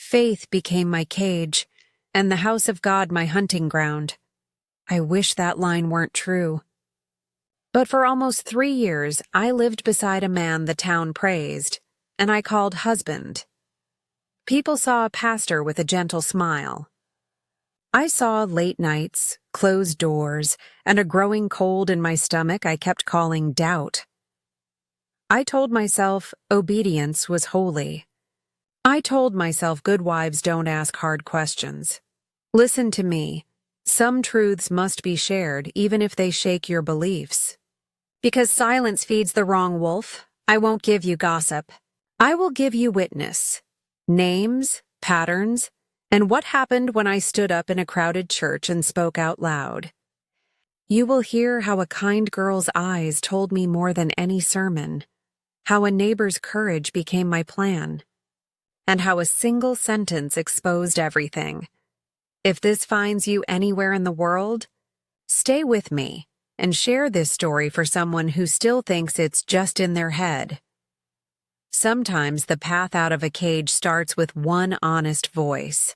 Faith became my cage, and the house of God my hunting ground. I wish that line weren't true. But for almost 3 years, I lived beside a man the town praised, and I called husband. People saw a pastor with a gentle smile. I saw late nights, closed doors, and a growing cold in my stomach I kept calling doubt. I told myself obedience was holy. I told myself good wives don't ask hard questions. Listen to me. Some truths must be shared even if they shake your beliefs. Because silence feeds the wrong wolf, I won't give you gossip. I will give you witness. Names, patterns, and what happened when I stood up in a crowded church and spoke out loud. You will hear how a kind girl's eyes told me more than any sermon, how a neighbor's courage became my plan, and how a single sentence exposed everything. If this finds you anywhere in the world, stay with me and share this story for someone who still thinks it's just in their head. Sometimes the path out of a cage starts with one honest voice.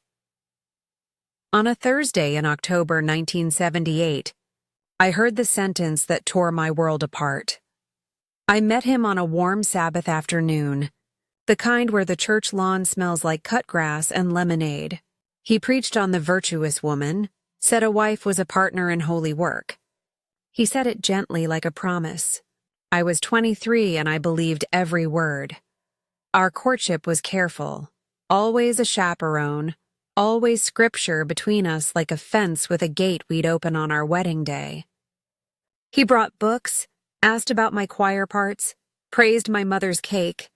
On a Thursday in October 1978, I heard the sentence that tore my world apart. I met him on a warm Sabbath afternoon, the kind where the church lawn smells like cut grass and lemonade. He preached on the virtuous woman, said a wife was a partner in holy work. He said it gently like a promise. I was 23 and I believed every word. Our courtship was careful, always a chaperone, always scripture between us like a fence with a gate we'd open on our wedding day. He brought books, asked about my choir parts, praised my mother's cake.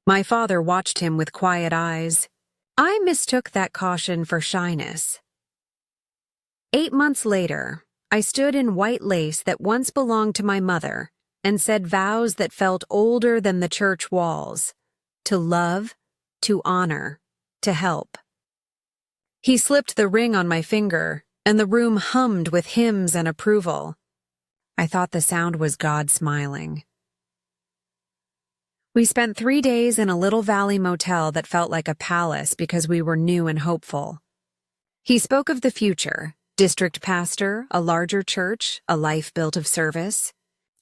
My father watched him with quiet eyes. I mistook that caution for shyness. 8 months later, I stood in white lace that once belonged to my mother and said vows that felt older than the church walls. To love, to honor, to help. He slipped the ring on my finger, and the room hummed with hymns and approval. I thought the sound was God smiling. We spent 3 days in a little valley motel that felt like a palace because we were new and hopeful. He spoke of the future, district pastor, a larger church, a life built of service.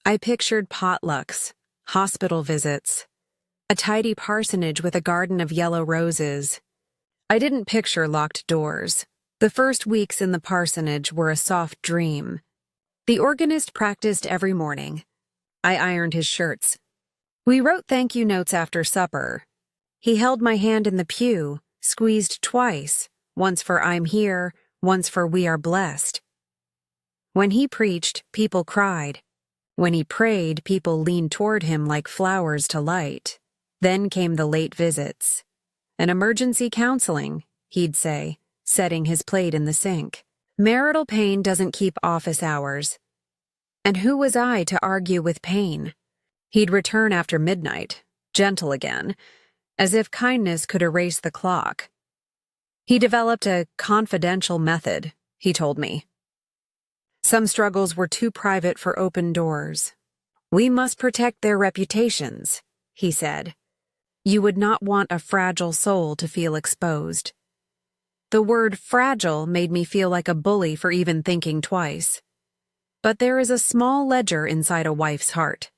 I pictured potlucks, hospital visits, a tidy parsonage with a garden of yellow roses. I didn't picture locked doors. The first weeks in the parsonage were a soft dream. The organist practiced every morning. I ironed his shirts. We wrote thank you notes after supper. He held my hand in the pew, squeezed twice, once for I'm here, once for we are blessed. When he preached, people cried. When he prayed, people leaned toward him like flowers to light. Then came the late visits. An emergency counseling, he'd say, setting his plate in the sink. Marital pain doesn't keep office hours. And who was I to argue with pain? He'd return after midnight, gentle again, as if kindness could erase the clock. He developed a confidential method, he told me. Some struggles were too private for open doors. We must protect their reputations, he said. You would not want a fragile soul to feel exposed. The word fragile made me feel like a bully for even thinking twice. But there is a small ledger inside a wife's heart.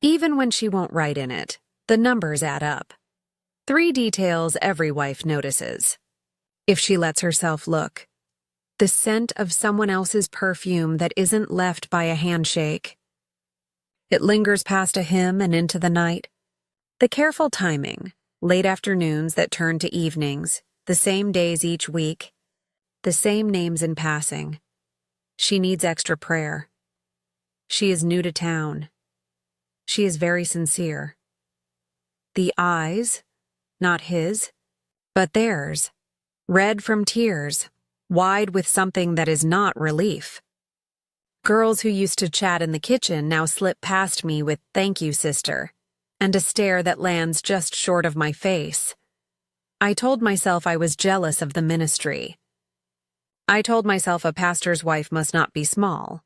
Even when she won't write in it, the numbers add up. 3 details every wife notices. If she lets herself look. The scent of someone else's perfume that isn't left by a handshake. It lingers past a hymn and into the night. The careful timing, late afternoons that turn to evenings, the same days each week, the same names in passing. She needs extra prayer. She is new to town. She is very sincere. The eyes, not his, but theirs, red from tears, wide with something that is not relief. Girls who used to chat in the kitchen now slip past me with "Thank you, sister," and a stare that lands just short of my face. I told myself I was jealous of the ministry. I told myself a pastor's wife must not be small.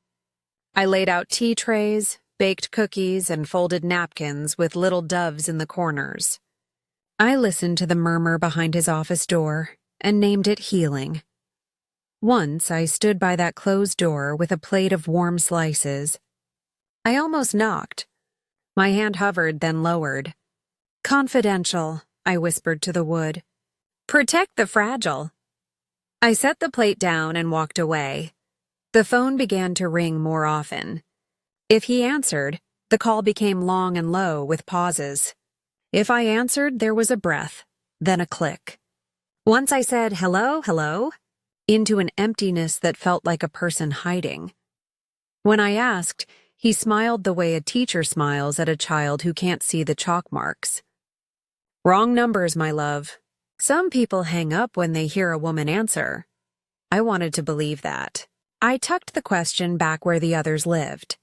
I laid out tea trays, baked cookies, and folded napkins with little doves in the corners. I listened to the murmur behind his office door and named it healing. Once I stood by that closed door with a plate of warm slices. I almost knocked. My hand hovered, then lowered. "Confidential," I whispered to the wood. "Protect the fragile." I set the plate down and walked away. The phone began to ring more often. If he answered, the call became long and low with pauses. If I answered, there was a breath, then a click. Once I said, "Hello, hello," into an emptiness that felt like a person hiding. When I asked, he smiled the way a teacher smiles at a child who can't see the chalk marks. "Wrong numbers, my love." Some people hang up when they hear a woman answer. I wanted to believe that. I tucked the question back where the others lived.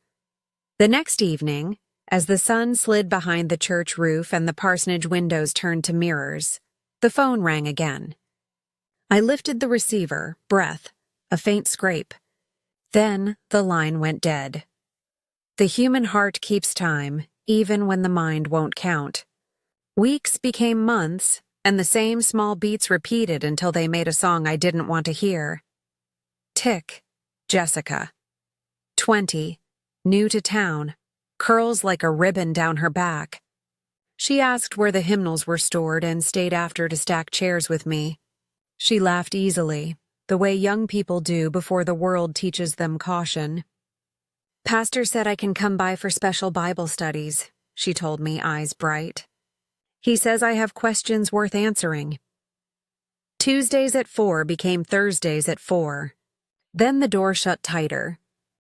The next evening, as the sun slid behind the church roof and the parsonage windows turned to mirrors, the phone rang again. I lifted the receiver, breath, a faint scrape. Then the line went dead. The human heart keeps time, even when the mind won't count. Weeks became months, and the same small beats repeated until they made a song I didn't want to hear. Tick, Jessica. 20, new to town, curls like a ribbon down her back. She asked where the hymnals were stored and stayed after to stack chairs with me. She laughed easily, the way young people do before the world teaches them caution. "Pastor said I can come by for special Bible studies," she told me, eyes bright. "He says I have questions worth answering." Tuesdays at 4 became Thursdays at 4. Then the door shut tighter.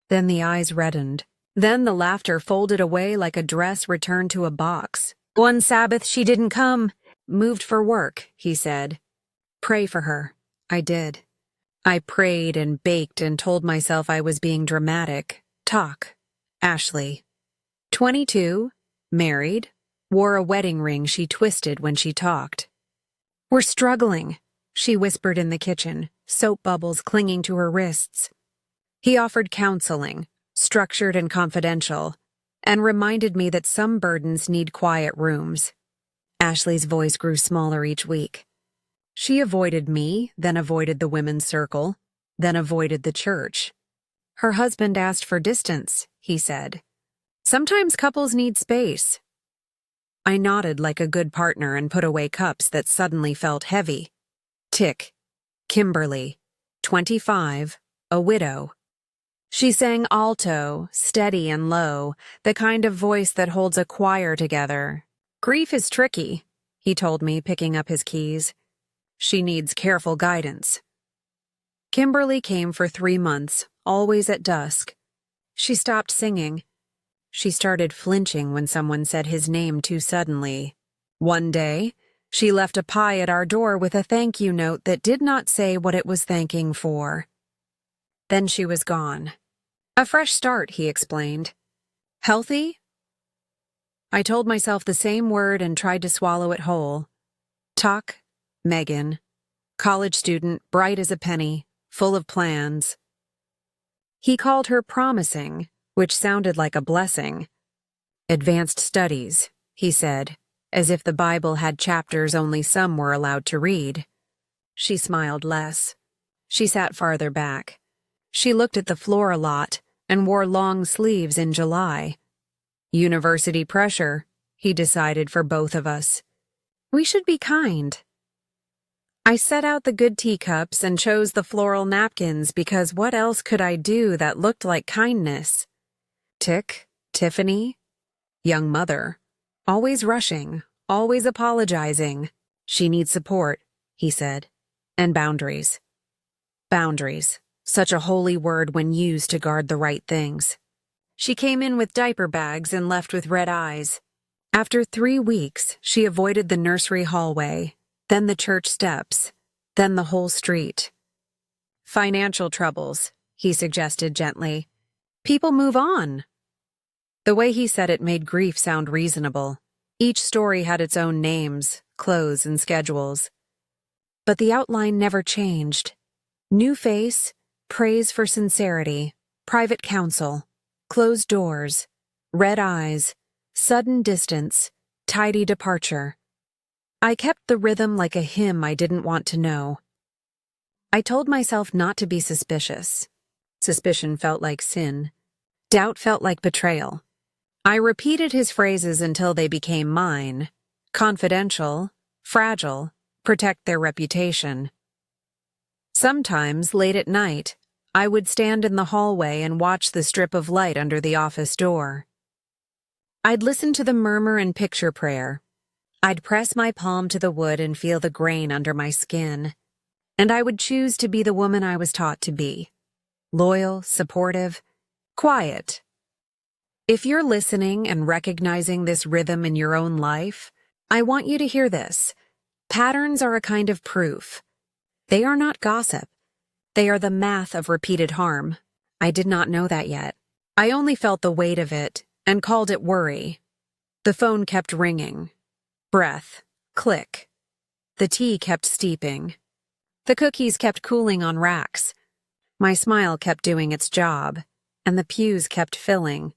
Then the eyes reddened. Then the laughter folded away like a dress returned to a box. "One Sabbath she didn't come. Moved for work," he said. "Pray for her." I did. I prayed and baked and told myself I was being dramatic. Talk. Ashley. 22, married, wore a wedding ring she twisted when she talked. "We're struggling," she whispered in the kitchen, soap bubbles clinging to her wrists. He offered counseling, structured and confidential, and reminded me that some burdens need quiet rooms. Ashley's voice grew smaller each week. She avoided me, then avoided the women's circle, then avoided the church. Her husband asked for distance, he said. "Sometimes couples need space." I nodded like a good partner and put away cups that suddenly felt heavy. Tick. Kimberly. 25, a widow. She sang alto, steady and low, the kind of voice that holds a choir together. "Grief is tricky," he told me, picking up his keys. "She needs careful guidance." Kimberly came for 3 months, always at dusk. She stopped singing. She started flinching when someone said his name too suddenly. One day, she left a pie at our door with a thank you note that did not say what it was thanking for. Then she was gone. "A fresh start," he explained. "Healthy?" I told myself the same word and tried to swallow it whole. Tuck, Megan. College student, bright as a penny, full of plans. He called her promising, which sounded like a blessing. "Advanced studies," he said, as if the Bible had chapters only some were allowed to read. She smiled less. She sat farther back. She looked at the floor a lot and wore long sleeves in July. University pressure, he decided for both of us. We should be kind. I set out the good teacups and chose the floral napkins because what else could I do that looked like kindness? Tick, Tiffany, young mother, always rushing, always apologizing. She needs support, he said, and boundaries. Boundaries, such a holy word when used to guard the right things. She came in with diaper bags and left with red eyes. After 3 weeks, she avoided the nursery hallway, then the church steps, then the whole street. "Financial troubles," he suggested gently. "People move on." The way he said it made grief sound reasonable. Each story had its own names, clothes, and schedules. But the outline never changed. New face, praise for sincerity, private counsel, closed doors, red eyes, sudden distance, tidy departure. I kept the rhythm like a hymn I didn't want to know. I told myself not to be suspicious. Suspicion felt like sin. Doubt felt like betrayal. I repeated his phrases until they became mine. Confidential, fragile, protect their reputation. Sometimes, late at night, I would stand in the hallway and watch the strip of light under the office door. I'd listen to the murmur and picture prayer. I'd press my palm to the wood and feel the grain under my skin. And I would choose to be the woman I was taught to be. Loyal, supportive, quiet. If you're listening and recognizing this rhythm in your own life, I want you to hear this. Patterns are a kind of proof. They are not gossip. They are the math of repeated harm. I did not know that yet. I only felt the weight of it and called it worry. The phone kept ringing. Breath. Click. The tea kept steeping. The cookies kept cooling on racks. My smile kept doing its job, and the pews kept filling.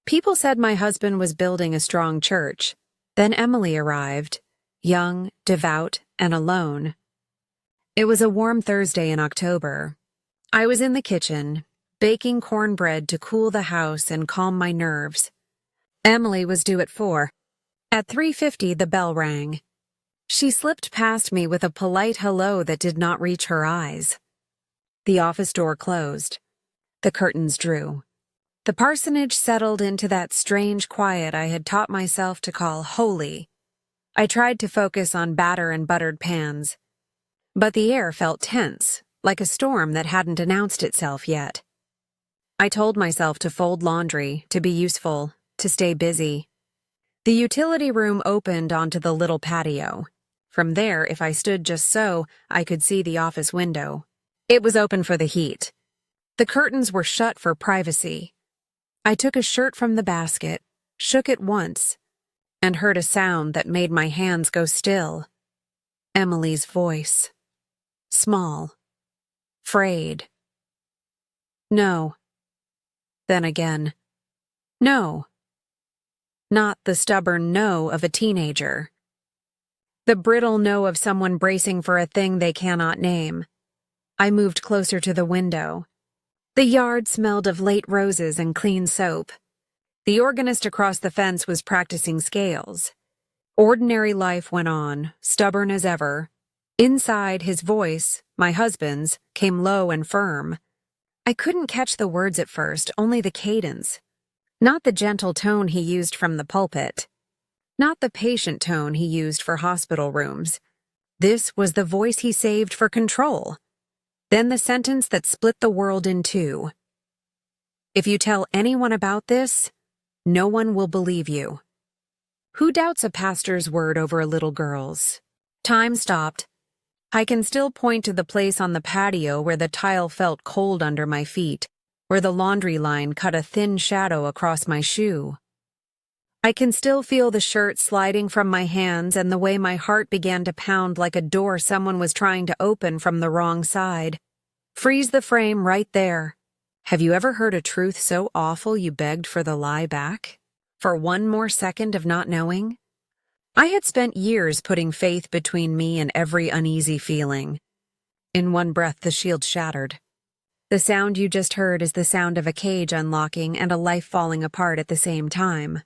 People said my husband was building a strong church. Then Emily arrived, young, devout, and alone. It was a warm Thursday in October. I was in the kitchen, baking cornbread to cool the house and calm my nerves. Emily was due at 4. At 3:50, the bell rang. She slipped past me with a polite hello that did not reach her eyes. The office door closed. The curtains drew. The parsonage settled into that strange quiet I had taught myself to call holy. I tried to focus on batter and buttered pans, but the air felt tense, like a storm that hadn't announced itself yet. I told myself to fold laundry, to be useful, to stay busy. The utility room opened onto the little patio. From there, if I stood just so, I could see the office window. It was open for the heat. The curtains were shut for privacy. I took a shirt from the basket, shook it once, and heard a sound that made my hands go still. Emily's voice. Small. Frayed. No. Then again. No. Not the stubborn no of a teenager. The brittle no of someone bracing for a thing they cannot name. I moved closer to the window. The yard smelled of late roses and clean soap. The organist across the fence was practicing scales. Ordinary life went on, stubborn as ever. Inside, his voice, my husband's, came low and firm. I couldn't catch the words at first, only the cadence. Not the gentle tone he used from the pulpit. Not the patient tone he used for hospital rooms. This was the voice he saved for control. Then the sentence that split the world in two. If you tell anyone about this, no one will believe you. Who doubts a pastor's word over a little girl's? Time stopped. I can still point to the place on the patio where the tile felt cold under my feet, where the laundry line cut a thin shadow across my shoe. I can still feel the shirt sliding from my hands and the way my heart began to pound like a door someone was trying to open from the wrong side. Freeze the frame right there. Have you ever heard a truth so awful you begged for the lie back? For one more second of not knowing? I had spent years putting faith between me and every uneasy feeling. In one breath, the shield shattered. The sound you just heard is the sound of a cage unlocking and a life falling apart at the same time.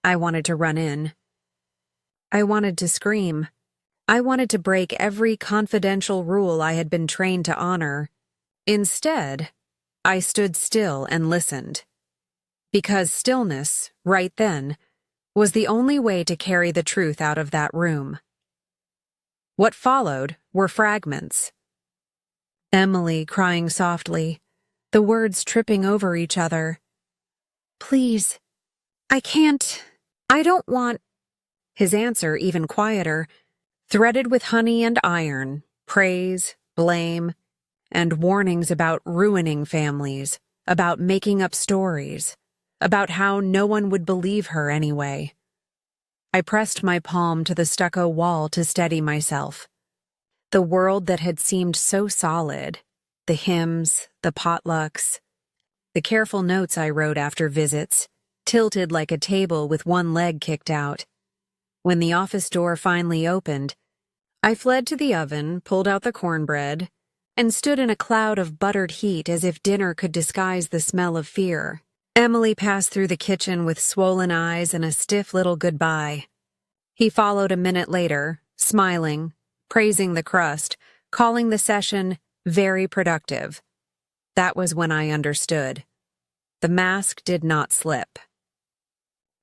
I wanted to run in. I wanted to scream. I wanted to break every confidential rule I had been trained to honor. Instead, I stood still and listened. Because stillness, right then, was the only way to carry the truth out of that room. What followed were fragments. Emily crying softly, the words tripping over each other. Please, I can't, I don't want. His answer, even quieter, threaded with honey and iron, praise, blame, and warnings about ruining families, about making up stories, about how no one would believe her anyway. I pressed my palm to the stucco wall to steady myself. The world that had seemed so solid, the hymns, the potlucks, the careful notes I wrote after visits, tilted like a table with one leg kicked out. When the office door finally opened, I fled to the oven, pulled out the cornbread, and stood in a cloud of buttered heat as if dinner could disguise the smell of fear. Emily passed through the kitchen with swollen eyes and a stiff little goodbye. He followed a minute later, smiling, praising the crust, calling the session very productive. That was when I understood. The mask did not slip.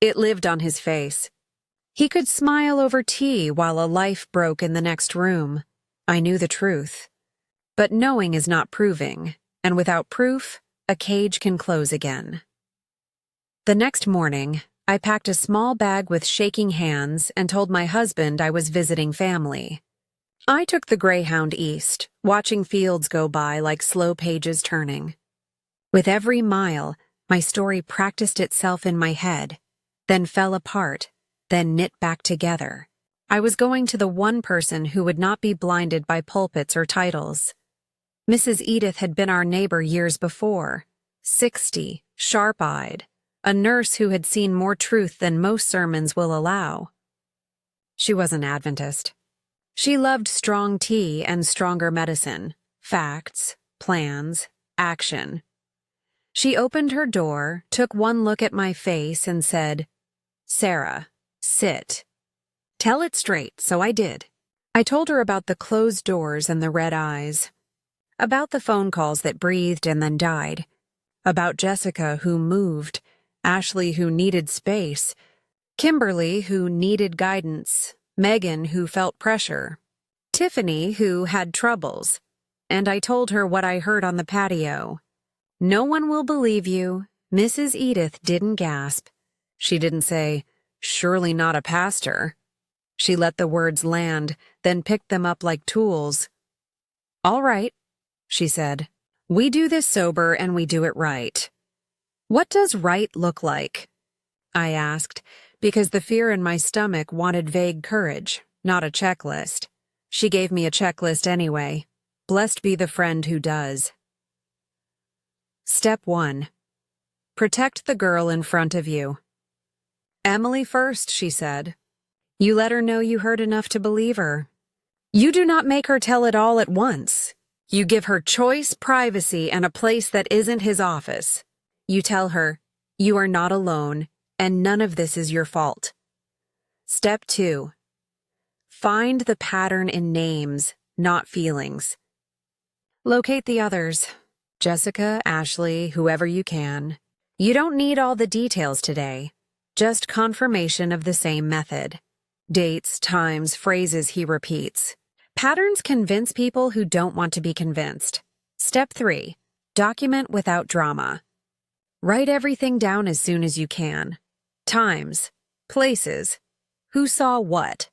It lived on his face. He could smile over tea while a life broke in the next room. I knew the truth. But knowing is not proving, and without proof, a cage can close again. The next morning, I packed a small bag with shaking hands and told my husband I was visiting family. I took the Greyhound east, watching fields go by like slow pages turning. With every mile, my story practiced itself in my head, then fell apart, then knit back together. I was going to the one person who would not be blinded by pulpits or titles. Mrs. Edith had been our neighbor years before, 60, sharp-eyed, a nurse who had seen more truth than most sermons will allow. She was an Adventist. She loved strong tea and stronger medicine, facts, plans, action. She opened her door, took one look at my face, and said, "Sarah, sit." Tell it straight, so I did. I told her about the closed doors and the red eyes, about the phone calls that breathed and then died, about Jessica who moved, Ashley who needed space, Kimberly who needed guidance, Megan who felt pressure, Tiffany who had troubles, and I told her what I heard on the patio. No one will believe you. Mrs. Edith didn't gasp. She didn't say, "Surely not a pastor." She let the words land, then picked them up like tools. "All right," she said. "We do this sober and we do it right." "What does right look like?" I asked, because the fear in my stomach wanted vague courage, not a checklist. She gave me a checklist anyway. Blessed be the friend who does. Step 1. Protect the girl in front of you. Emily first, she said. You let her know you heard enough to believe her. You do not make her tell it all at once. You give her choice, privacy, and a place that isn't his office. You tell her, you are not alone, and none of this is your fault. Step 2. Find the pattern in names, not feelings. Locate the others. Jessica, Ashley, whoever you can. You don't need all the details today. Just confirmation of the same method. Dates, times, phrases he repeats. Patterns convince people who don't want to be convinced. Step 3. Document without drama. Write everything down as soon as you can. Times, places, who saw what.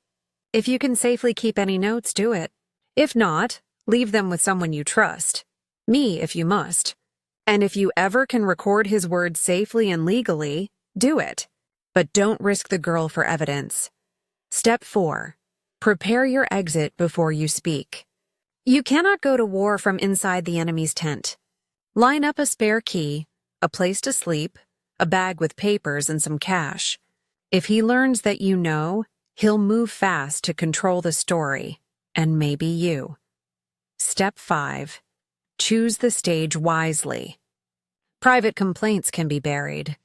If you can safely keep any notes, do it. If not, leave them with someone you trust. Me, if you must. And if you ever can record his words safely and legally, do it. But don't risk the girl for evidence. Step 4. Prepare your exit before you speak. You cannot go to war from inside the enemy's tent. Line up a spare key, a place to sleep, a bag with papers and some cash. If he learns that you know, he'll move fast to control the story, and maybe you. Step 5. Choose the stage wisely. Private complaints can be buried.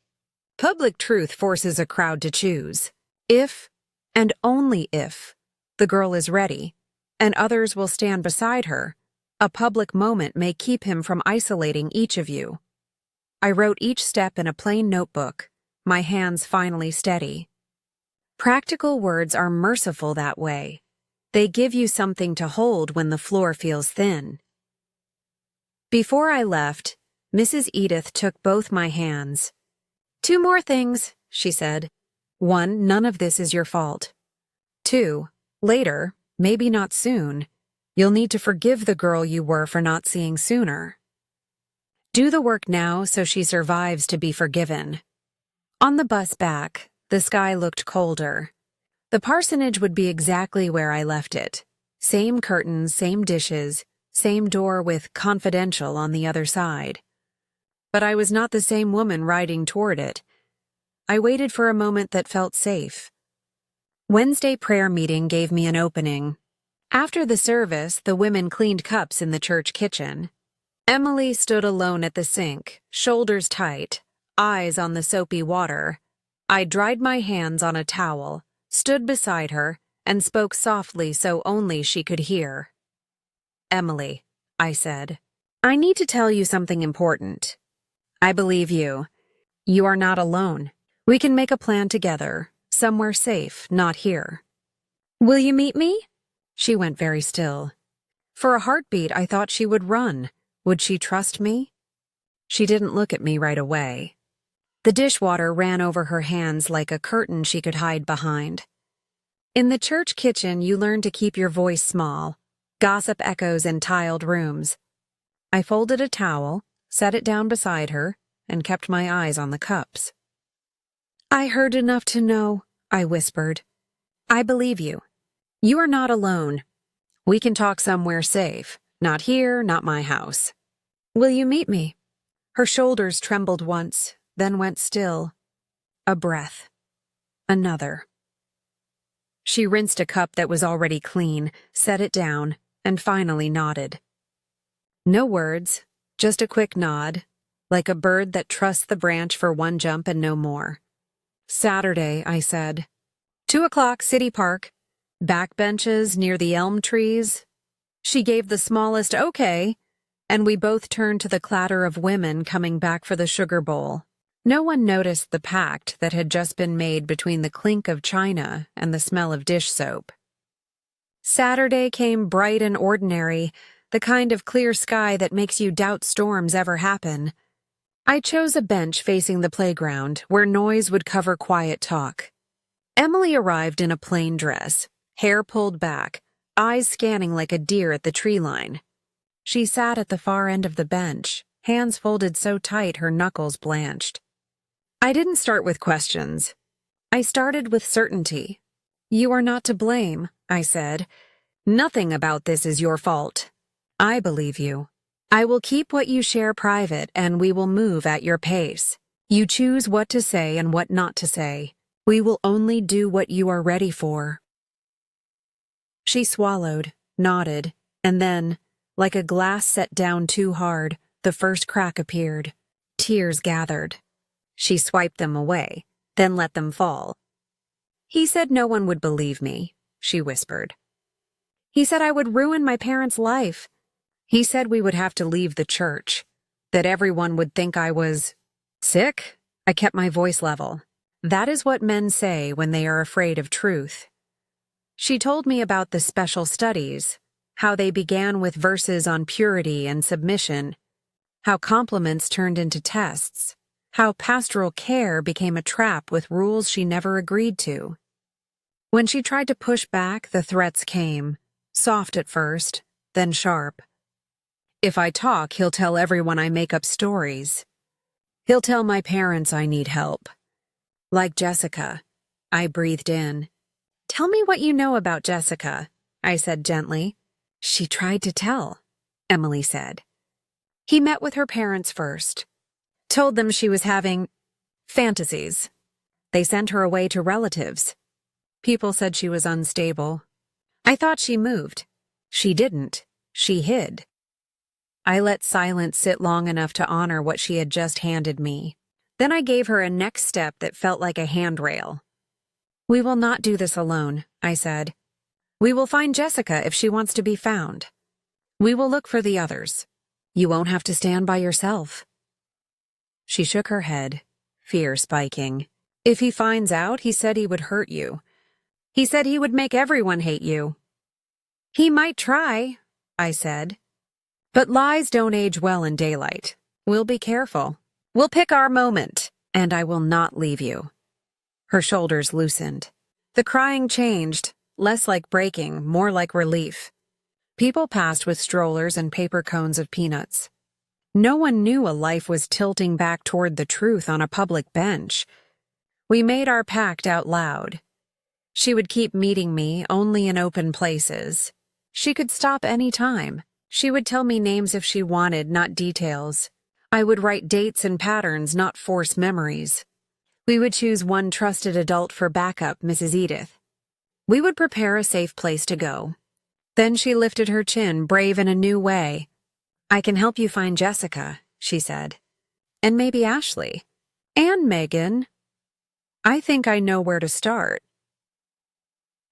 Public truth forces a crowd to choose. If, and only if, the girl is ready, and others will stand beside her, a public moment may keep him from isolating each of you. I wrote each step in a plain notebook, my hands finally steady. Practical words are merciful that way. They give you something to hold when the floor feels thin. Before I left, Mrs. Edith took both my hands. 2 more things, she said. 1, none of this is your fault. 2, later, maybe not soon, you'll need to forgive the girl you were for not seeing sooner. Do the work now so she survives to be forgiven. On the bus back, the sky looked colder. The parsonage would be exactly where I left it. Same curtains, same dishes, same door with confidential on the other side. But I was not the same woman riding toward it. I waited for a moment that felt safe. Wednesday prayer meeting gave me an opening. After the service, the women cleaned cups in the church kitchen. Emily stood alone at the sink, shoulders tight, eyes on the soapy water. I dried my hands on a towel, stood beside her, and spoke softly so only she could hear. "Emily," I said, "I need to tell you something important. I believe you. You are not alone. We can make a plan together, somewhere safe, not here." "Will you meet me?" She went very still. For a heartbeat, I thought she would run. Would she trust me? She didn't look at me right away. The dishwater ran over her hands like a curtain she could hide behind. In the church kitchen, you learn to keep your voice small. Gossip echoes in tiled rooms. I folded a towel, set it down beside her, and kept my eyes on the cups. "I heard enough to know," I whispered. "I believe you. You are not alone. We can talk somewhere safe. Not here, not my house. Will you meet me?" Her shoulders trembled once, then went still. A breath. Another. She rinsed a cup that was already clean, set it down, and finally nodded. No words, just a quick nod, like a bird that trusts the branch for one jump and no more. "Saturday," I said. 2:00, City Park. Back benches near the elm trees. She gave the smallest okay, and we both turned to the clatter of women coming back for the sugar bowl. No one noticed the pact that had just been made between the clink of china and the smell of dish soap. Saturday came bright and ordinary, the kind of clear sky that makes you doubt storms ever happen. I chose a bench facing the playground where noise would cover quiet talk. Emily arrived in a plain dress, hair pulled back, eyes scanning like a deer at the tree line. She sat at the far end of the bench, hands folded so tight her knuckles blanched. I didn't start with questions. I started with certainty. "You are not to blame," I said. "Nothing about this is your fault. I believe you. I will keep what you share private, and we will move at your pace. You choose what to say and what not to say. We will only do what you are ready for." She swallowed, nodded, and then, like a glass set down too hard, the first crack appeared. Tears gathered. She swiped them away, then let them fall. "He said no one would believe me," she whispered. "He said I would ruin my parents' life. He said we would have to leave the church, that everyone would think I was sick." I kept my voice level. That is what men say when they are afraid of truth. She told me about the special studies, how they began with verses on purity and submission, how compliments turned into tests, how pastoral care became a trap with rules she never agreed to. When she tried to push back, the threats came, soft at first, then sharp. "If I talk, he'll tell everyone I make up stories. He'll tell my parents I need help." "Like Jessica," I breathed in. "Tell me what you know about Jessica," I said gently. "She tried to tell," Emily said. "He met with her parents first. Told them she was having fantasies. They sent her away to relatives. People said she was unstable. I thought she moved. She didn't. She hid." I let silence sit long enough to honor what she had just handed me. Then I gave her a next step that felt like a handrail. "We will not do this alone," I said. "We will find Jessica if she wants to be found. We will look for the others. You won't have to stand by yourself." She shook her head, fear spiking. "If he finds out, he said he would hurt you. He said he would make everyone hate you." "He might try," I said. "But lies don't age well in daylight. We'll be careful. We'll pick our moment, and I will not leave you." Her shoulders loosened. The crying changed, less like breaking, more like relief. People passed with strollers and paper cones of peanuts. No one knew a life was tilting back toward the truth on a public bench. We made our pact out loud. She would keep meeting me only in open places. She could stop any time. She would tell me names if she wanted, not details. I would write dates and patterns, not force memories. We would choose one trusted adult for backup, Mrs. Edith. We would prepare a safe place to go. Then she lifted her chin, brave in a new way. I can help you find Jessica, she said. And maybe Ashley. And Megan. I think I know where to start.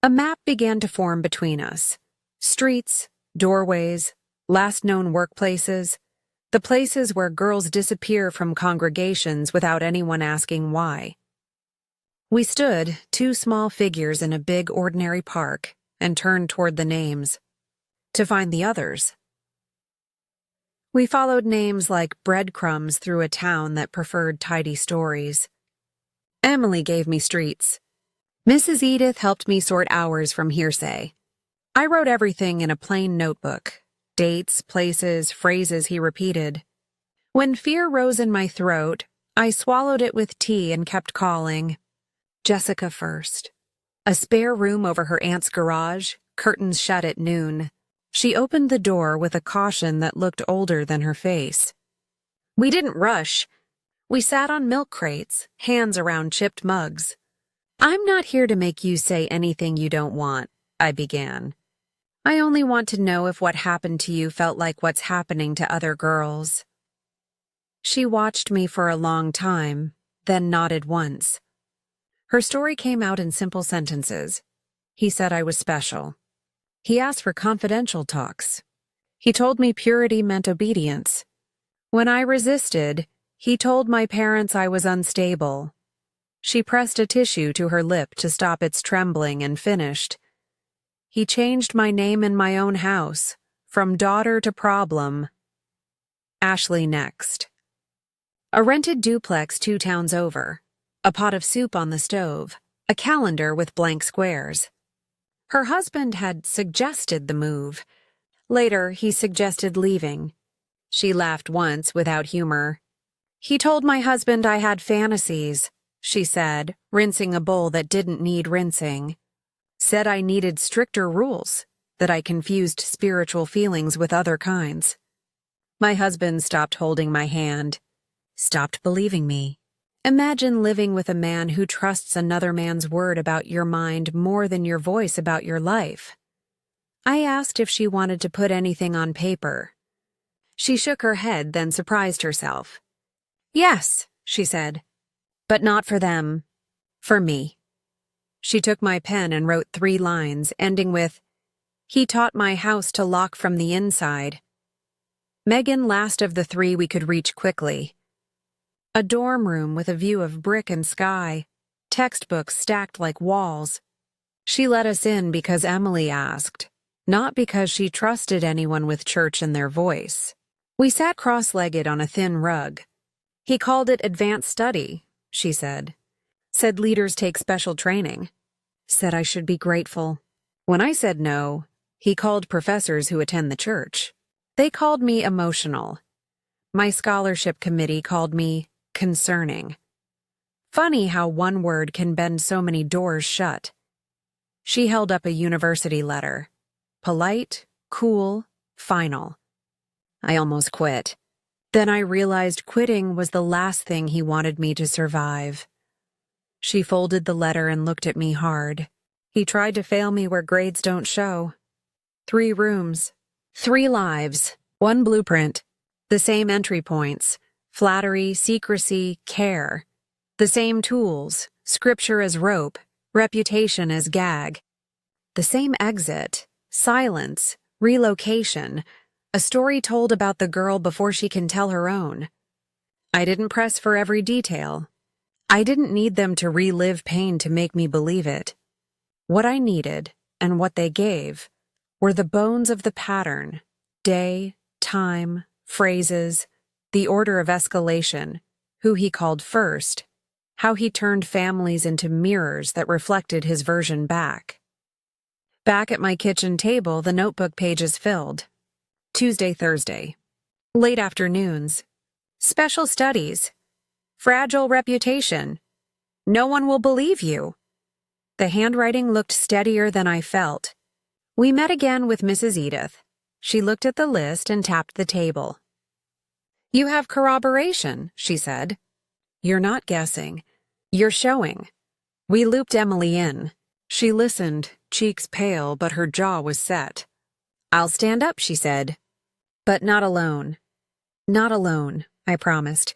A map began to form between us. Streets, doorways, last known workplaces, the places where girls disappear from congregations without anyone asking why. We stood, two small figures in a big ordinary park, and turned toward the names. To find the others. We followed names like breadcrumbs through a town that preferred tidy stories. Emily gave me streets. Mrs. Edith helped me sort hours from hearsay. I wrote everything in a plain notebook. Dates, places, phrases he repeated. When fear rose in my throat, I swallowed it with tea and kept calling. Jessica first. A spare room over her aunt's garage, curtains shut at noon. She opened the door with a caution that looked older than her face. We didn't rush. We sat on milk crates, hands around chipped mugs. I'm not here to make you say anything you don't want, I began. I only want to know if what happened to you felt like what's happening to other girls. She watched me for a long time, then nodded once. Her story came out in simple sentences. He said I was special. He asked for confidential talks. He told me purity meant obedience. When I resisted, he told my parents I was unstable. She pressed a tissue to her lip to stop its trembling and finished. He changed my name in my own house, from daughter to problem. Ashley next. A rented duplex 2 towns over. A pot of soup on the stove. A calendar with blank squares. Her husband had suggested the move. Later, he suggested leaving. She laughed once without humor. He told my husband I had fantasies, she said, rinsing a bowl that didn't need rinsing. Said I needed stricter rules, that I confused spiritual feelings with other kinds. My husband stopped holding my hand, stopped believing me. Imagine living with a man who trusts another man's word about your mind more than your voice about your life. I asked if she wanted to put anything on paper. She shook her head, then surprised herself. Yes, she said, but not for them, for me. She took my pen and wrote 3 lines, ending with, he taught my house to lock from the inside. Megan last of the 3 we could reach quickly. A dorm room with a view of brick and sky, textbooks stacked like walls. She let us in because Emily asked, not because she trusted anyone with church in their voice. We sat cross-legged on a thin rug. He called it advanced study, she said. Said leaders take special training. Said I should be grateful. When I said no, he called professors who attend the church. They called me emotional. My scholarship committee called me concerning. Funny how one word can bend so many doors shut. She held up a university letter. Polite, cool, final. I almost quit. Then I realized quitting was the last thing he wanted me to survive. She folded the letter and looked at me hard. He tried to fail me where grades don't show. 3 rooms, 3 lives, 1 blueprint, the same entry points. Flattery, secrecy, care. The same tools, scripture as rope, reputation as gag. The same exit, silence, relocation, a story told about the girl before she can tell her own. I didn't press for every detail. I didn't need them to relive pain to make me believe it. What I needed, and what they gave, were the bones of the pattern, day, time, phrases, the order of escalation, who he called first, how he turned families into mirrors that reflected his version back. Back at my kitchen table, the notebook pages filled. Tuesday, Thursday. Late afternoons. Special studies. Fragile reputation. No one will believe you. The handwriting looked steadier than I felt. We met again with Mrs. Edith. She looked at the list and tapped the table. You have corroboration, she said. You're not guessing. You're showing. We looped Emily in. She listened, cheeks pale, but her jaw was set. "I'll stand up," she said. "But not alone. Not alone," I promised.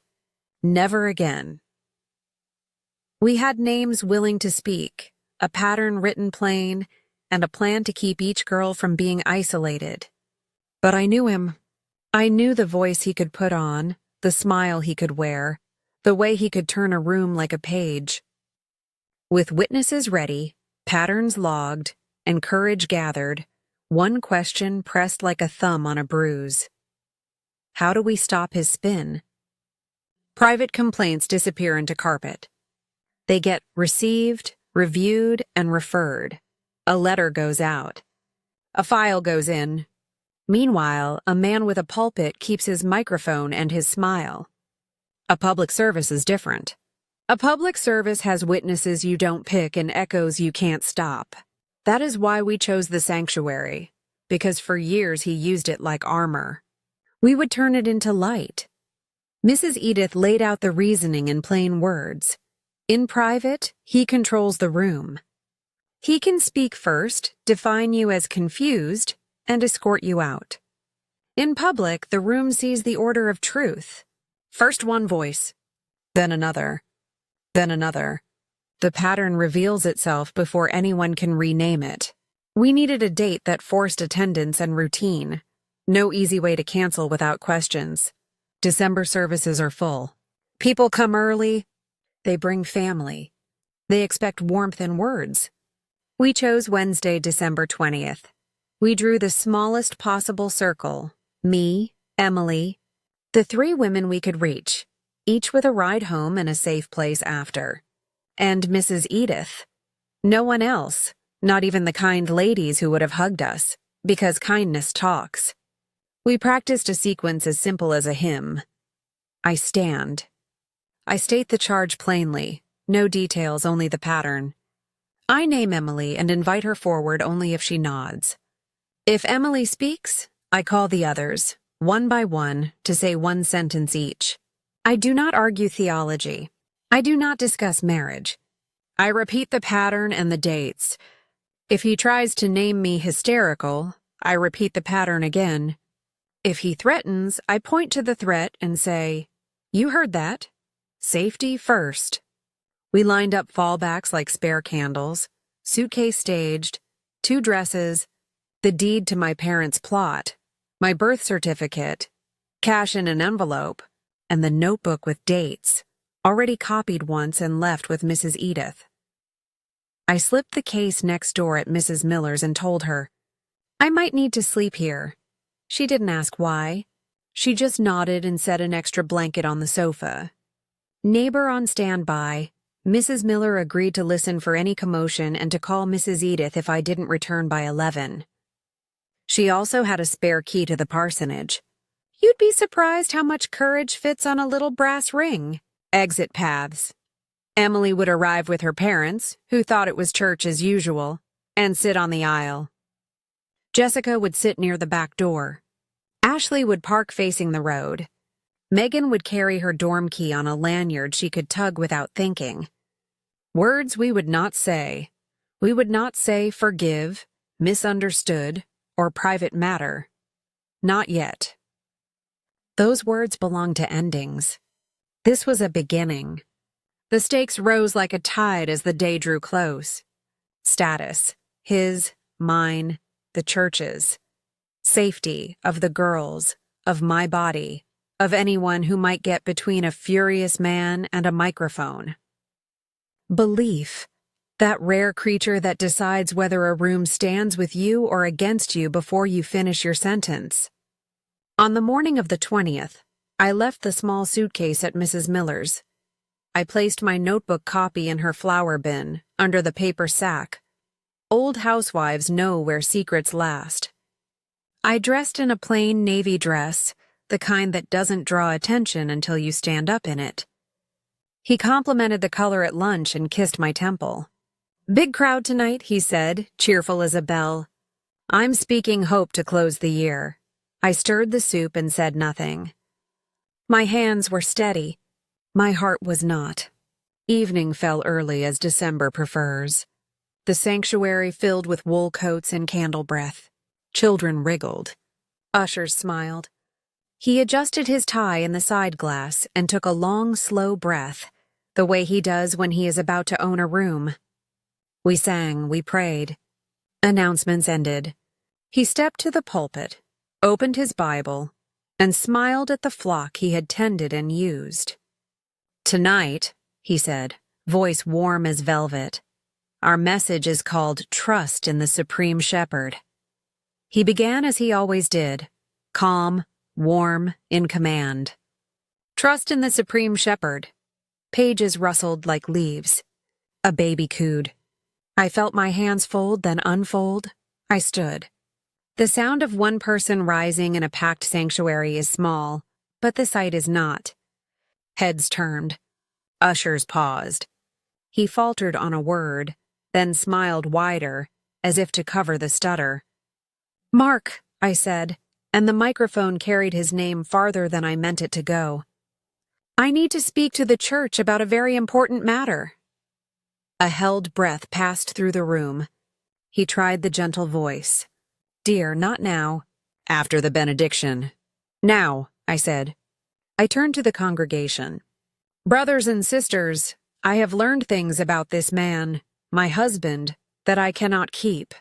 "Never again." We had names willing to speak, a pattern written plain, and a plan to keep each girl from being isolated. But I knew him. I knew the voice he could put on, the smile he could wear, the way he could turn a room like a page. With witnesses ready, patterns logged, and courage gathered, one question pressed like a thumb on a bruise. How do we stop his spin? Private complaints disappear into carpet. They get received, reviewed, and referred. A letter goes out. A file goes in. Meanwhile, a man with a pulpit keeps his microphone and his smile. A public service is different. A public service has witnesses you don't pick and echoes you can't stop. That is why we chose the sanctuary, because for years he used it like armor. We would turn it into light. Mrs. Edith laid out the reasoning in plain words. In private, he controls the room. He can speak first, define you as confused, and escort you out. In public, the room sees the order of truth. First one voice, then another, then another. The pattern reveals itself before anyone can rename it. We needed a date that forced attendance and routine. No easy way to cancel without questions. December services are full. People come early. They bring family. They expect warmth and words. We chose Wednesday, December 20th. We drew the smallest possible circle. Me, Emily, the 3 women we could reach, each with a ride home and a safe place after. And Mrs. Edith. No one else, not even the kind ladies who would have hugged us, because kindness talks. We practiced a sequence as simple as a hymn. I stand. I state the charge plainly, no details, only the pattern. I name Emily and invite her forward only if she nods. If Emily speaks, I call the others, one by one, to say one sentence each. I do not argue theology. I do not discuss marriage. I repeat the pattern and the dates. If he tries to name me hysterical, I repeat the pattern again. If he threatens, I point to the threat and say, "You heard that. Safety first." We lined up fallbacks like spare candles, suitcase staged, 2 dresses, the deed to my parents' plot, my birth certificate, cash in an envelope, and the notebook with dates, already copied once and left with Mrs. Edith. I slipped the case next door at Mrs. Miller's and told her, "I might need to sleep here." She didn't ask why. She just nodded and set an extra blanket on the sofa. Neighbor on standby, Mrs. Miller agreed to listen for any commotion and to call Mrs. Edith if I didn't return by 11. She also had a spare key to the parsonage. You'd be surprised how much courage fits on a little brass ring. Exit paths. Emily would arrive with her parents, who thought it was church as usual, and sit on the aisle. Jessica would sit near the back door. Ashley would park facing the road. Megan would carry her dorm key on a lanyard she could tug without thinking. Words we would not say. We would not say forgive, misunderstood, or private matter. Not yet. Those words belonged to endings. This was a beginning. The stakes rose like a tide as the day drew close. Status, his, mine, the church's. Safety of the girls, of my body, of anyone who might get between a furious man and a microphone. Belief, that rare creature that decides whether a room stands with you or against you before you finish your sentence. On the morning of the 20th, I left the small suitcase at Mrs. Miller's. I placed my notebook copy in her flower bin, under the paper sack. Old housewives know where secrets last. I dressed in a plain navy dress, the kind that doesn't draw attention until you stand up in it. He complimented the color at lunch and kissed my temple. Big crowd tonight, he said, cheerful as a bell. I'm speaking hope to close the year. I stirred the soup and said nothing. My hands were steady. My heart was not. Evening fell early as December prefers. The sanctuary filled with wool coats and candle breath. Children wriggled. Ushers smiled. He adjusted his tie in the side glass and took a long, slow breath, the way he does when he is about to own a room. We sang, we prayed. Announcements ended. He stepped to the pulpit, opened his Bible, and smiled at the flock he had tended and used. "Tonight," he said, voice warm as velvet, "our message is called Trust in the Supreme Shepherd." He began as he always did, calm, warm, in command. Trust in the Supreme Shepherd. Pages rustled like leaves. A baby cooed. I felt my hands fold, then unfold. I stood. The sound of one person rising in a packed sanctuary is small, but the sight is not. Heads turned. Ushers paused. He faltered on a word, then smiled wider, as if to cover the stutter. "Mark," I said, and the microphone carried his name farther than I meant it to go. "I need to speak to the church about a very important matter." A held breath passed through the room. He tried the gentle voice. "Dear, not now." "After the benediction." "Now," I said. I turned to the congregation. "Brothers and sisters, I have learned things about this man, my husband, that I cannot keep.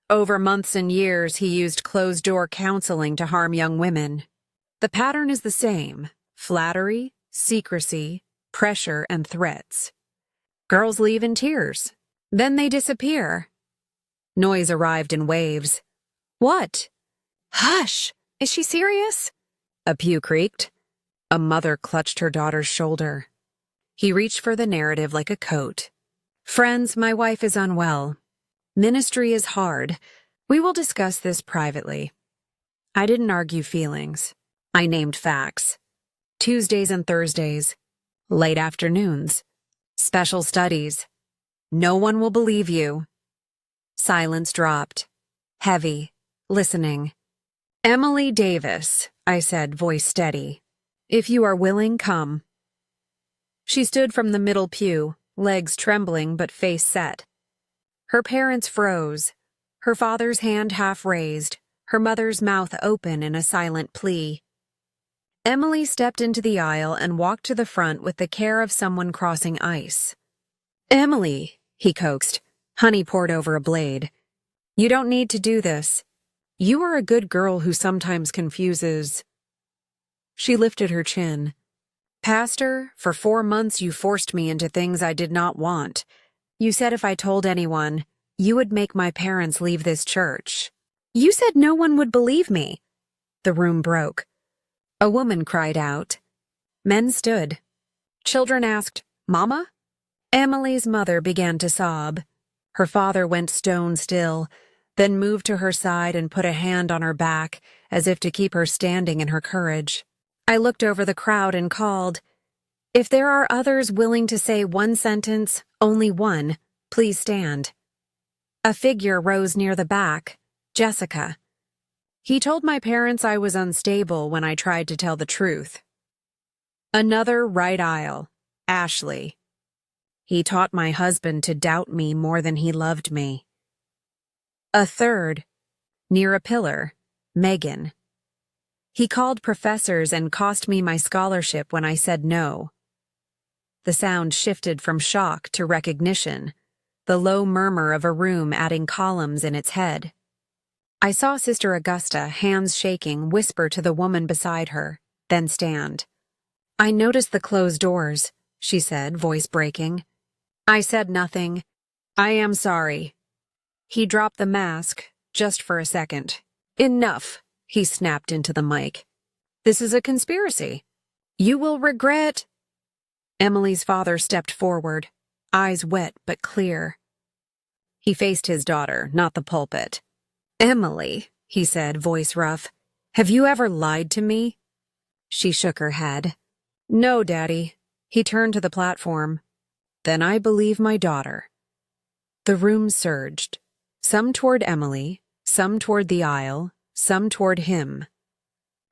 Over months and years, he used closed-door counseling to harm young women. The pattern is the same: flattery, secrecy, pressure, and threats. Girls leave in tears. Then they disappear." Noise arrived in waves. "What?" "Hush! Is she serious?" A pew creaked. A mother clutched her daughter's shoulder. He reached for the narrative like a coat. "Friends, my wife is unwell. Ministry is hard. We will discuss this privately." I didn't argue feelings. I named facts. Tuesdays and Thursdays. Late afternoons. Special studies. No one will believe you. Silence dropped. Heavy. Listening. "Emily Davis," I said, voice steady. "If you are willing, come." She stood from the middle pew, legs trembling but face set. Her parents froze, her father's hand half raised, her mother's mouth open in a silent plea. Emily stepped into the aisle and walked to the front with the care of someone crossing ice. "Emily," he coaxed, honey poured over a blade. "You don't need to do this. You are a good girl who sometimes confuses." She lifted her chin. "Pastor, for 4 months you forced me into things I did not want. You said if I told anyone, you would make my parents leave this church. You said no one would believe me." The room broke. A woman cried out. Men stood. Children asked, "Mama?" Emily's mother began to sob. Her father went stone still, then moved to her side and put a hand on her back, as if to keep her standing in her courage. I looked over the crowd and called, "If there are others willing to say one sentence, only one, please stand." A figure rose near the back, Jessica. He told my parents I was unstable when I tried to tell the truth. Another right aisle, Ashley. He taught my husband to doubt me more than he loved me. A third, near a pillar, Megan. He called professors and cost me my scholarship when I said no. The sound shifted from shock to recognition, the low murmur of a room adding columns in its head. I saw Sister Augusta, hands shaking, whisper to the woman beside her, then stand. "I noticed the closed doors," she said, voice breaking. I said nothing. "I am sorry." He dropped the mask, just for a second. "Enough," he snapped into the mic. "This is a conspiracy. You will regret—" Emily's father stepped forward, eyes wet but clear. He faced his daughter, not the pulpit. "Emily," he said, voice rough, "have you ever lied to me?" She shook her head. "No, Daddy." He turned to the platform. "Then I believe my daughter." The room surged, some toward Emily, some toward the aisle, some toward him.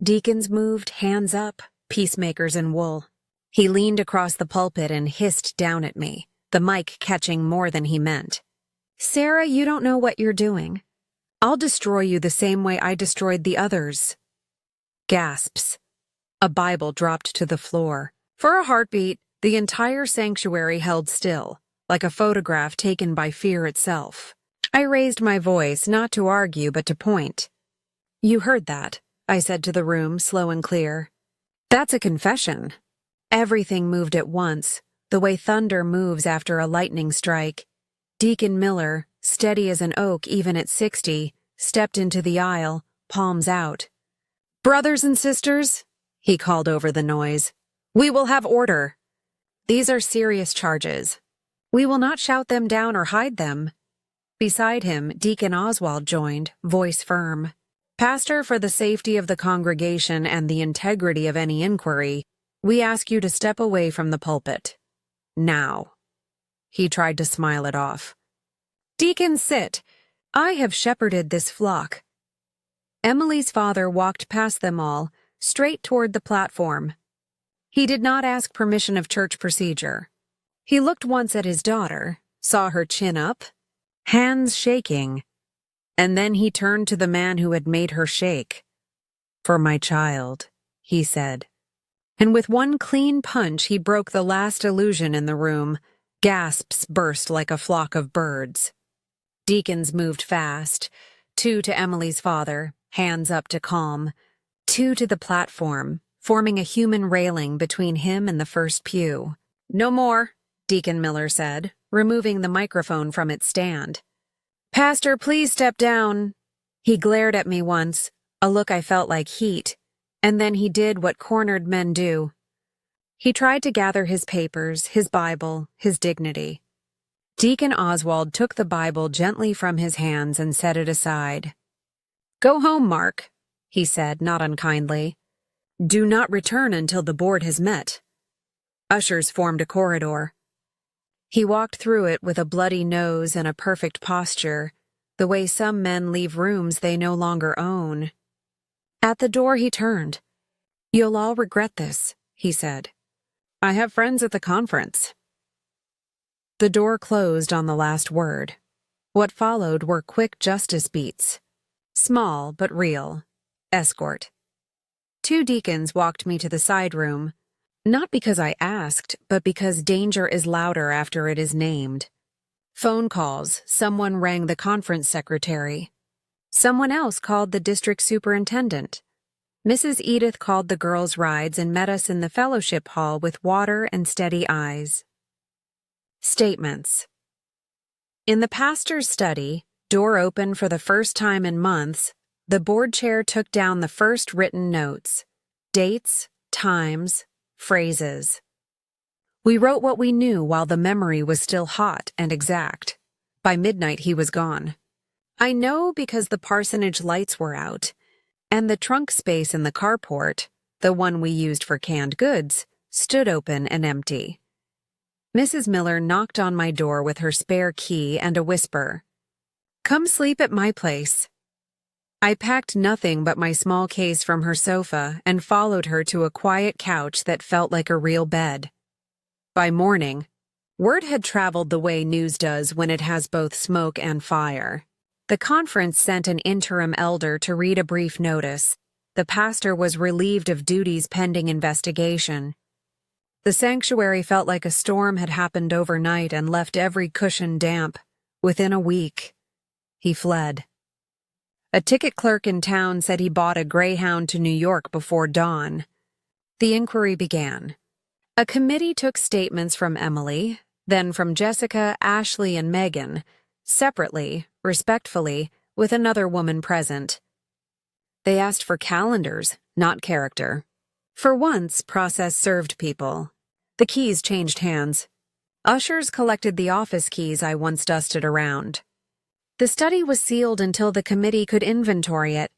Deacons moved, hands up, peacemakers in wool. He leaned across the pulpit and hissed down at me, the mic catching more than he meant. Sarah, you don't know what you're doing. I'll destroy you the same way I destroyed the others. Gasps. A Bible dropped to the floor. For a heartbeat, the entire sanctuary held still, like a photograph taken by fear itself. I raised my voice, not to argue, but to point. You heard that, I said to the room, slow and clear. That's a confession. Everything moved at once, the way thunder moves after a lightning strike. Deacon Miller, steady as an oak even at 60, stepped into the aisle, palms out. Brothers and sisters, he called over the noise, we will have order. These are serious charges. We will not shout them down or hide them. Beside him, Deacon Oswald joined, voice firm. Pastor, for the safety of the congregation and the integrity of any inquiry, we ask you to step away from the pulpit. Now. He tried to smile it off. Deacon, sit. I have shepherded this flock. Emily's father walked past them all, straight toward the platform. He did not ask permission of church procedure. He looked once at his daughter, saw her chin up, hands shaking, and then he turned to the man who had made her shake. For my child, he said. And with one clean punch, he broke the last illusion in the room. Gasps burst like a flock of birds. Deacons moved fast, 2 to Emily's father, hands up to calm, 2 to the platform, forming a human railing between him and the first pew. No more, Deacon Miller said, removing the microphone from its stand. Pastor, please step down. He glared at me once, a look I felt like heat, and then he did what cornered men do. He tried to gather his papers, his Bible, his dignity. Deacon Oswald took the Bible gently from his hands and set it aside. Go home, Mark, he said, not unkindly. Do not return until the board has met. Ushers formed a corridor. He walked through it with a bloody nose and a perfect posture, the way some men leave rooms they no longer own. At the door he turned. You'll all regret this, he said. I have friends at the conference. The door closed on the last word. What followed were quick justice beats. Small but real. Escort. 2 deacons walked me to the side room, not because I asked, but because danger is louder after it is named. Phone calls, someone rang the conference secretary. Someone else called the district superintendent. Mrs. Edith called the girls' rides and met us in the fellowship hall with water and steady eyes. Statements. In the pastor's study, door open for the first time in months, the board chair took down the first written notes, dates, times, phrases. We wrote what we knew while the memory was still hot and exact. By midnight he was gone. I know because the parsonage lights were out, and the trunk space in the carport, the one we used for canned goods, stood open and empty. Mrs. Miller knocked on my door with her spare key and a whisper. Come sleep at my place. I packed nothing but my small case from her sofa and followed her to a quiet couch that felt like a real bed. By morning, word had traveled the way news does when it has both smoke and fire. The conference sent an interim elder to read a brief notice. The pastor was relieved of duties pending investigation. The sanctuary felt like a storm had happened overnight and left every cushion damp. Within a week, he fled. A ticket clerk in town said he bought a Greyhound to New York before dawn. The inquiry began. A committee took statements from Emily, then from Jessica, Ashley, and Megan, separately, respectfully, with another woman present. They asked for calendars, not character. For once, process served people. The keys changed hands. Ushers collected the office keys I once dusted around. The study was sealed until the committee could inventory it.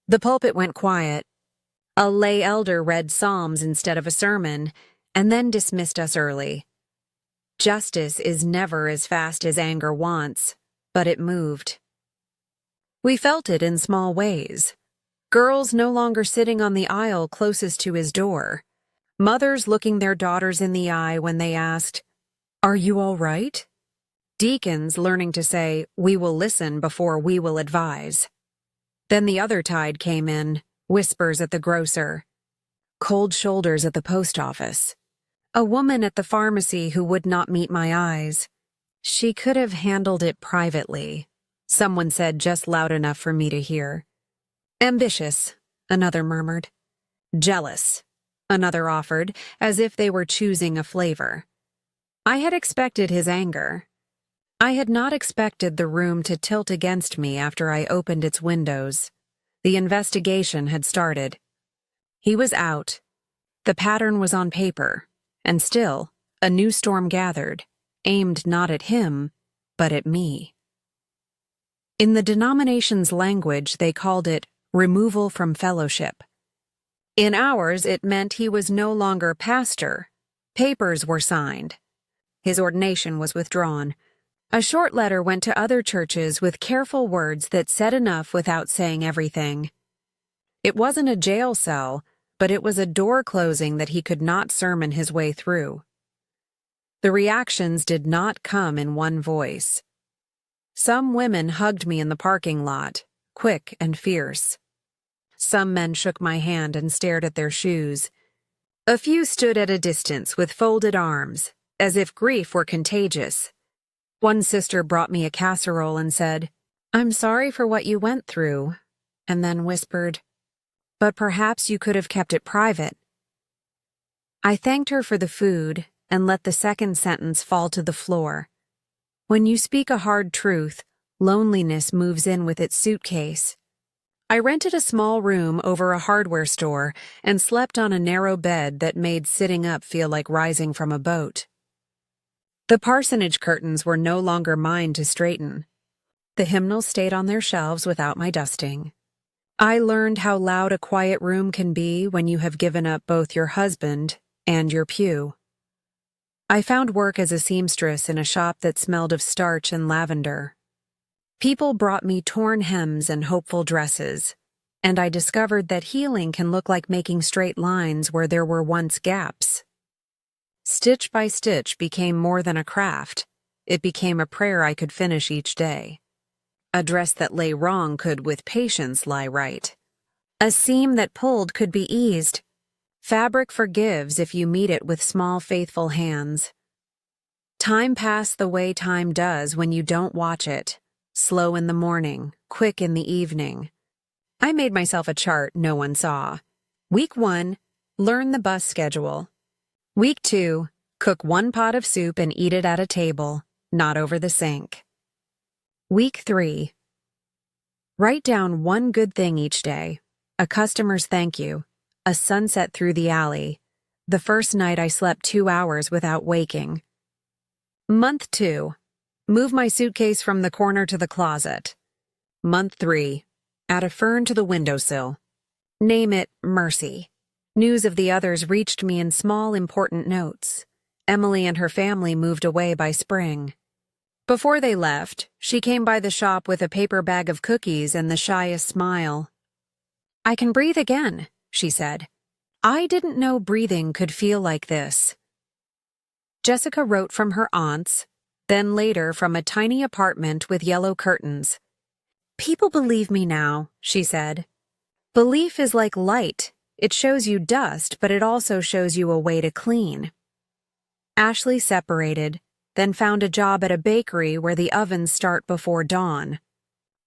The pulpit went quiet. A lay elder read psalms instead of a sermon, and then dismissed us early. Justice is never as fast as anger wants, but it moved. We felt it in small ways. Girls no longer sitting on the aisle closest to his door. Mothers looking their daughters in the eye when they asked, "Are you all right?" Deacons learning to say, "We will listen before we will advise." Then the other tide came in, whispers at the grocer, cold shoulders at the post office, a woman at the pharmacy who would not meet my eyes. "She could have handled it privately," someone said just loud enough for me to hear. "Ambitious," another murmured. "Jealous," another offered, as if they were choosing a flavor. I had expected his anger. I had not expected the room to tilt against me after I opened its windows. The investigation had started. He was out. The pattern was on paper, and still, a new storm gathered, aimed not at him, but at me. In the denomination's language, they called it removal from fellowship. In ours, it meant he was no longer pastor. Papers were signed. His ordination was withdrawn. A short letter went to other churches with careful words that said enough without saying everything. It wasn't a jail cell, but it was a door closing that he could not sermon his way through. The reactions did not come in one voice. Some women hugged me in the parking lot, quick and fierce. Some men shook my hand and stared at their shoes. A few stood at a distance with folded arms, as if grief were contagious. One sister brought me a casserole and said, "I'm sorry for what you went through," and then whispered, "But perhaps you could have kept it private." I thanked her for the food and let the second sentence fall to the floor. When you speak a hard truth, loneliness moves in with its suitcase. I rented a small room over a hardware store and slept on a narrow bed that made sitting up feel like rising from a boat. The parsonage curtains were no longer mine to straighten. The hymnals stayed on their shelves without my dusting. I learned how loud a quiet room can be when you have given up both your husband and your pew. I found work as a seamstress in a shop that smelled of starch and lavender. People brought me torn hems and hopeful dresses, and I discovered that healing can look like making straight lines where there were once gaps. Stitch by stitch became more than a craft. It became a prayer I could finish each day. A dress that lay wrong could, with patience, lie right. A seam that pulled could be eased. Fabric forgives if you meet it with small, faithful hands. Time passed the way time does when you don't watch it. Slow in the morning, quick in the evening. I made myself a chart no one saw. Week 1, learn the bus schedule. Week 2, cook 1 pot of soup and eat it at a table, not over the sink. Week 3, write down 1 good thing each day, a customer's thank you, a sunset through the alley, the first night I slept 2 hours without waking. Month 2, move my suitcase from the corner to the closet. Month 3, add a fern to the windowsill. Name it Mercy. News of the others reached me in small, important notes. Emily and her family moved away by spring. Before they left, she came by the shop with a paper bag of cookies and the shyest smile. "I can breathe again," she said. I didn't know breathing could feel like this. Jessica wrote from her aunt's, then later from a tiny apartment with yellow curtains. "People believe me now," she said. "Belief is like light. It shows you dust, but it also shows you a way to clean." Ashley separated, then found a job at a bakery where the ovens start before dawn.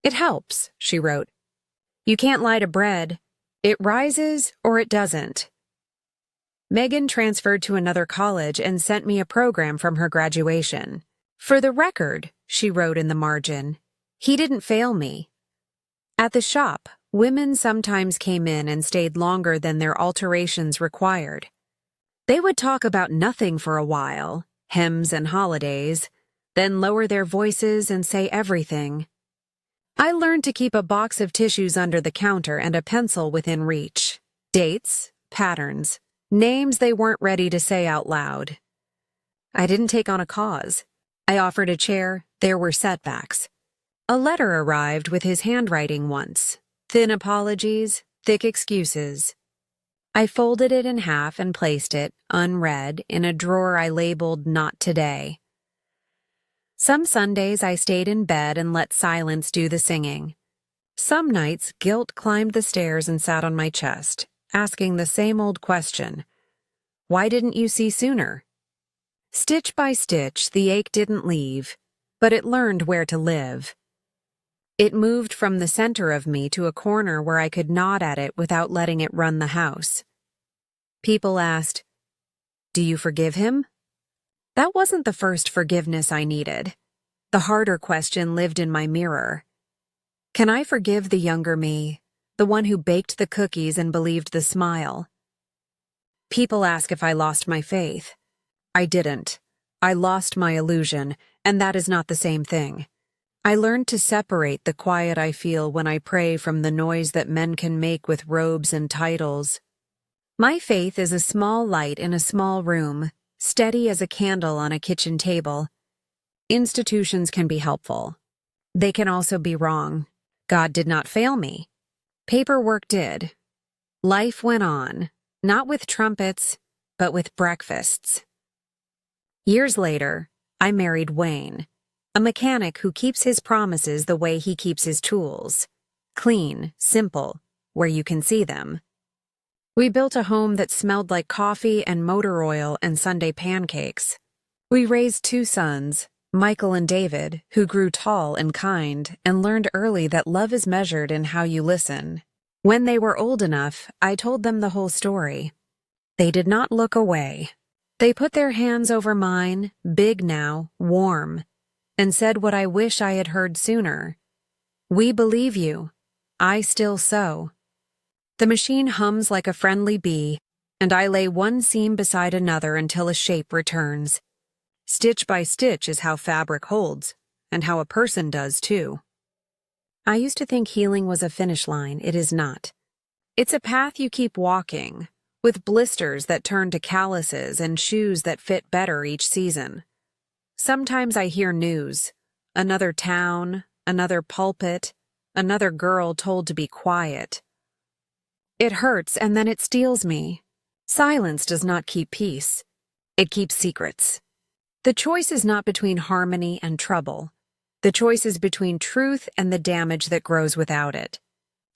"It helps," she wrote. "You can't lie to bread. It rises or it doesn't." Megan transferred to another college and sent me a program from her graduation. "For the record," she wrote in the margin, "he didn't fail me." At the shop, women sometimes came in and stayed longer than their alterations required. They would talk about nothing for a while, hymns and holidays, then lower their voices and say everything. I learned to keep a box of tissues under the counter and a pencil within reach. Dates, patterns, names they weren't ready to say out loud. I didn't take on a cause. I offered a chair, there were setbacks. A letter arrived with his handwriting once. Thin apologies, thick excuses. I folded it in half and placed it, unread, in a drawer I labeled "Not Today." Some Sundays I stayed in bed and let silence do the singing. Some nights guilt climbed the stairs and sat on my chest, asking the same old question. Why didn't you see sooner? Stitch by stitch, the ache didn't leave, but it learned where to live. It moved from the center of me to a corner where I could nod at it without letting it run the house. People asked, "Do you forgive him?" That wasn't the first forgiveness I needed. The harder question lived in my mirror. Can I forgive the younger me, the one who baked the cookies and believed the smile? People ask if I lost my faith. I didn't. I lost my illusion, and that is not the same thing. I learned to separate the quiet I feel when I pray from the noise that men can make with robes and titles. My faith is a small light in a small room, steady as a candle on a kitchen table. Institutions can be helpful. They can also be wrong. God did not fail me. Paperwork did. Life went on, not with trumpets, but with breakfasts. Years later, I married Wayne, a mechanic who keeps his promises the way he keeps his tools. Clean, simple, where you can see them. We built a home that smelled like coffee and motor oil and Sunday pancakes. We raised 2 sons, Michael and David, who grew tall and kind and learned early that love is measured in how you listen. When they were old enough, I told them the whole story. They did not look away. They put their hands over mine, big now, warm, and said what I wish I had heard sooner. We believe you. I still sew. The machine hums like a friendly bee, and I lay one seam beside another until a shape returns. Stitch by stitch is how fabric holds, and how a person does too. I used to think healing was a finish line. It is not. It's a path you keep walking, with blisters that turn to calluses and shoes that fit better each season. Sometimes I hear news, another town, another pulpit, another girl told to be quiet. It hurts and then it steals me. Silence does not keep peace. It keeps secrets. The choice is not between harmony and trouble. The choice is between truth and the damage that grows without it.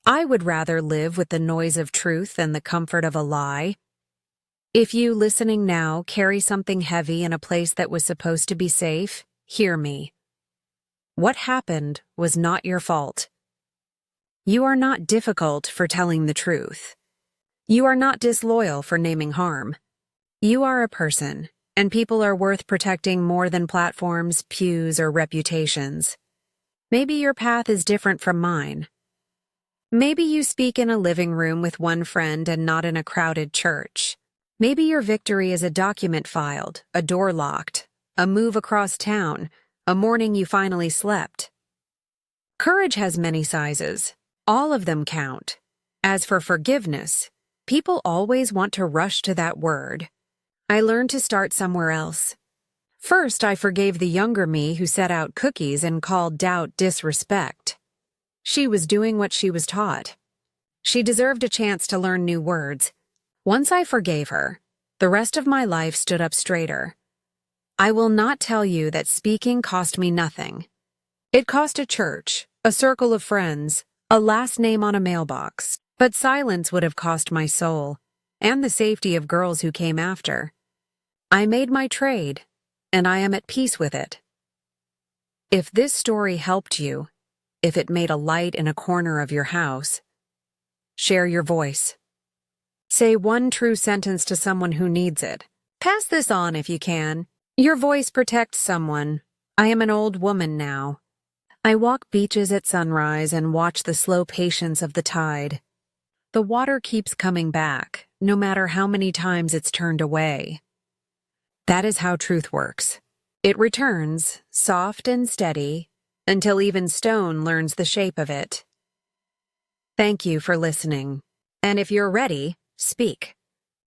I would rather live with the noise of truth than the comfort of a lie. If you, listening now, carry something heavy in a place that was supposed to be safe, hear me. What happened was not your fault. You are not difficult for telling the truth. You are not disloyal for naming harm. You are a person, and people are worth protecting more than platforms, pews, or reputations. Maybe your path is different from mine. Maybe you speak in a living room with one friend and not in a crowded church. Maybe your victory is a document filed, a door locked, a move across town, a morning you finally slept. Courage has many sizes. All of them count. As for forgiveness, people always want to rush to that word. I learned to start somewhere else. First, I forgave the younger me who set out cookies and called doubt disrespect. She was doing what she was taught. She deserved a chance to learn new words. Once I forgave her, the rest of my life stood up straighter. I will not tell you that speaking cost me nothing. It cost a church, a circle of friends, a last name on a mailbox, but silence would have cost my soul, and the safety of girls who came after. I made my trade, and I am at peace with it. If this story helped you, if it made a light in a corner of your house, share your voice. Say one true sentence to someone who needs it. Pass this on if you can. Your voice protects someone. I am an old woman now. I walk beaches at sunrise and watch the slow patience of the tide. The water keeps coming back, no matter how many times it's turned away. That is how truth works. It returns, soft and steady, until even stone learns the shape of it. Thank you for listening. And if you're ready, speak.